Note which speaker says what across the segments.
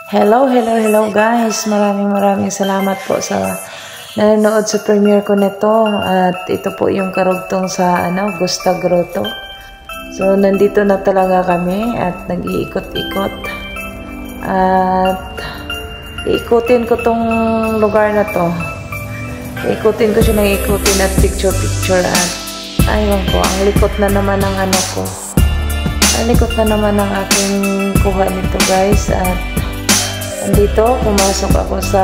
Speaker 1: Hello guys. Maraming salamat po sa nanonood sa premiere ko nito. At ito po yung karugtong sa Gusta Grotto. So nandito na talaga kami at nag-iikot-ikot. At iikutin ko tong lugar na to. Ikutin ko siya ng ikutin at picture at aywan ko, ang likot na naman ng ko. Ang likot na naman ng aking kuha nito guys. At andito, pumasok ako sa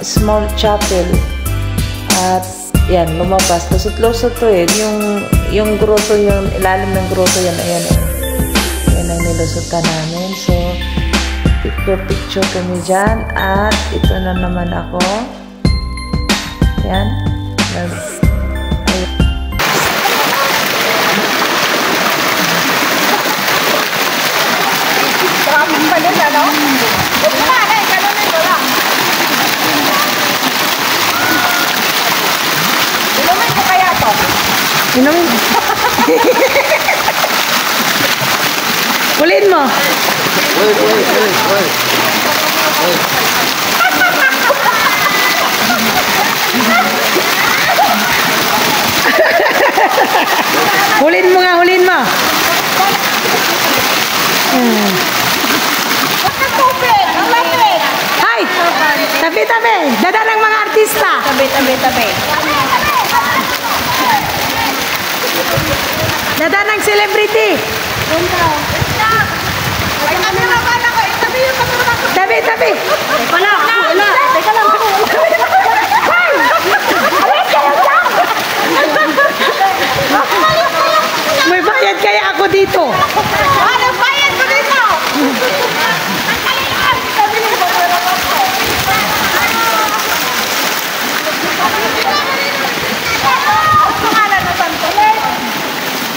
Speaker 1: small chapel. At yan, lumabas. Lusot-lusot to eh. Yung grotto, yung ilalim ng grotto yan. Ayan eh. Yan ang nilusutan namin. So, picture kami dyan. At ito na naman ako. Yan. Inumin. Kulin mo. Wait. Hulin mo nga, hulin mo. Hay! Tabi. Dada ng mga artista. Tabi. Dada ng celebrity. Tabi. Teka lang. May bayad kaya ako dito.
Speaker 2: Ano bayad ko dito?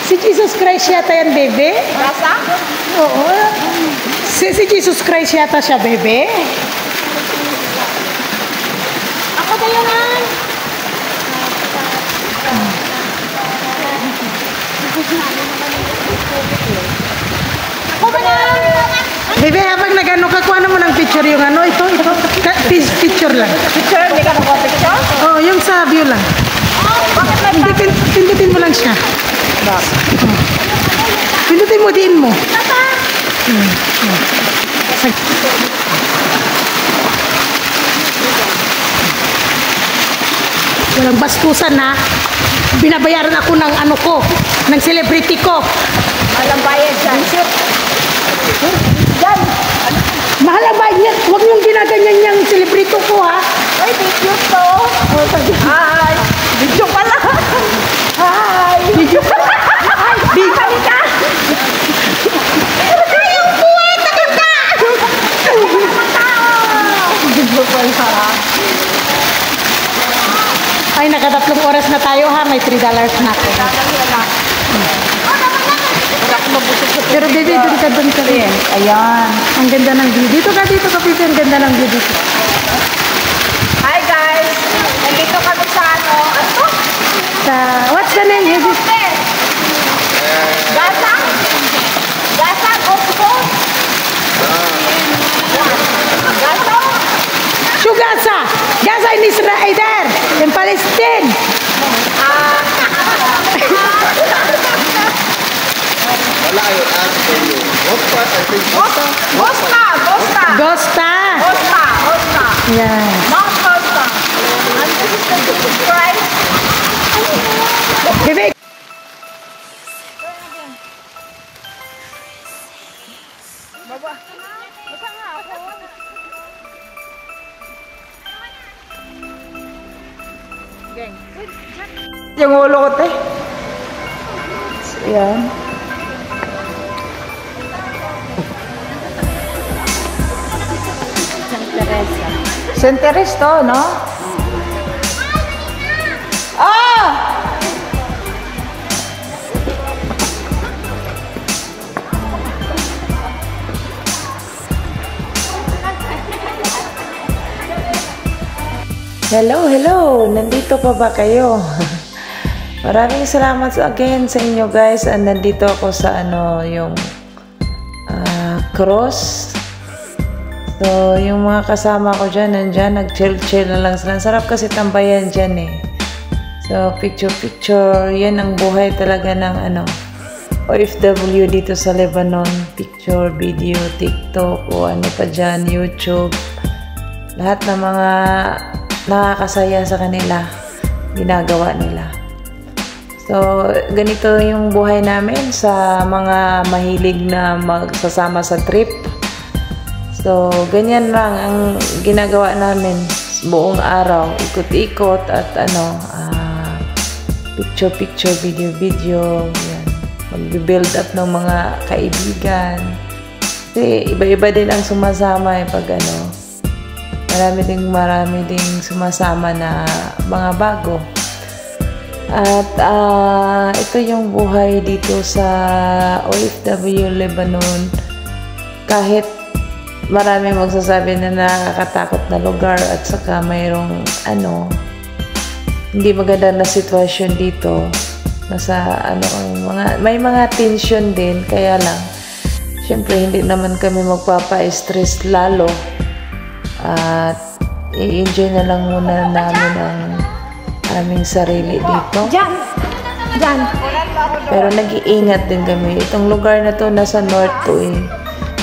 Speaker 1: Si Jesus Christ yata yan, bebe?
Speaker 2: Rasa?
Speaker 1: Oo. Si Jesus Christ yata siya, bebe?
Speaker 2: Ako tayo man. Ako ba na?
Speaker 1: Bebe, habang nag-ano ka, kuha mo ng picture yung ito. Picture lang.
Speaker 2: Picture? Hindi ka nakuha picture?
Speaker 1: Oo, yung sa view lang.
Speaker 2: Bakit lang?
Speaker 1: Hindi, pindutin mo lang siya. Pindutin mo, diin mo. Walang bastusan na. Binabayaran ako ng ng celebrity ko.
Speaker 2: Walang bayad dyan.
Speaker 1: Yan. Mahal ang bayad niya. Huwag niyong ginaganyan niyang celebrity ko ha.
Speaker 2: Ay, video to. Hi. Video pala. Hi.
Speaker 1: Video. Ay, video.
Speaker 2: Halika. Yung buhay, takot ka. Video pala.
Speaker 1: Ay, nakatatlong oras na tayo ha. May $3 na ako. Pero baby, doon ka rin.
Speaker 2: Ayan.
Speaker 1: Ang ganda ng view. Dito ka, baby. Ang ganda ng view dito.
Speaker 2: Hi guys. Nandito kami sa
Speaker 1: What's the name?
Speaker 2: Gaza? Gaza?
Speaker 1: Gaza. Gaza in Israel there. In Palestine.
Speaker 3: Wala yung ask for you. What part? I think
Speaker 2: Gosta.
Speaker 1: Yeah.
Speaker 2: Not Gosta. And this is the Jesus Christ.
Speaker 1: Baby.
Speaker 2: Baba. Basta nga ako. Gang.
Speaker 1: Yung ulo ko, te. So, yan. Saint Teresa to, no? Hello. Nandito pa ba kayo? Maraming salamat again sa inyo guys. Nandito ako sa yung cross So, yung mga kasama ko dyan, nandyan, nag-chill-chill na lang sila. Sarap kasi tambayan dyan eh. So, picture-picture, yan ang buhay talaga ng OFW dito sa Lebanon. Picture, video, TikTok, o ano pa dyan, YouTube. Lahat ng mga nakakasaya sa kanila, ginagawa nila. So, ganito yung buhay namin sa mga mahilig na magsasama sa trip. So, ganyan lang ang ginagawa namin buong araw. Ikot-ikot at picture-picture, video-video. Yan. Mag-build up ng mga kaibigan. Kasi iba-iba din ang sumasama pag marami ding sumasama na mga bago. At ito yung buhay dito sa OFW Lebanon. Kahit marami magsasabi na nakakatakot na lugar at saka mayroong hindi maganda na sitwasyon dito. Nasa may mga tension din, kaya lang syempre hindi naman kami magpapa-stress lalo at i-enjoy na lang muna namin ang aming sarili dito.
Speaker 2: Diyan.
Speaker 1: Pero nag-iingat din kami. Itong lugar na to nasa north to eh.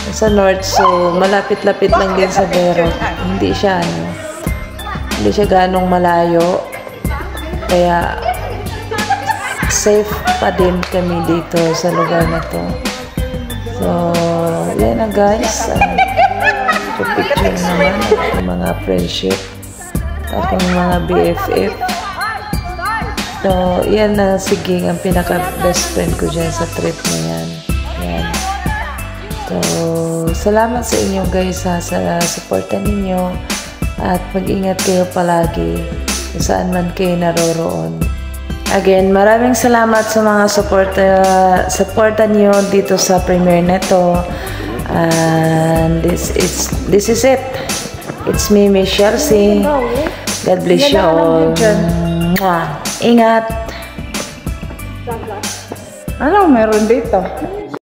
Speaker 1: Nasa north, so malapit-lapit lang din sa Beirut. Hindi siya ganong malayo. Kaya safe pa din kami dito sa lugar na to. So, yan na guys. Picture naman ang mga friendship. Aking mga BFF. So, yan na siging ang pinaka-best friend ko dyan sa trip na yan. Yan. So, salamat sa inyo guys sa suporta ninyo. At mag-ingat kayo palagi kung saan man kayo naroroon. Again, maraming salamat sa mga suporta niyo dito sa premiere neto. And this is it. It's me, Miss Chelsea. God bless you all. Ingat.
Speaker 2: Ano meron dito?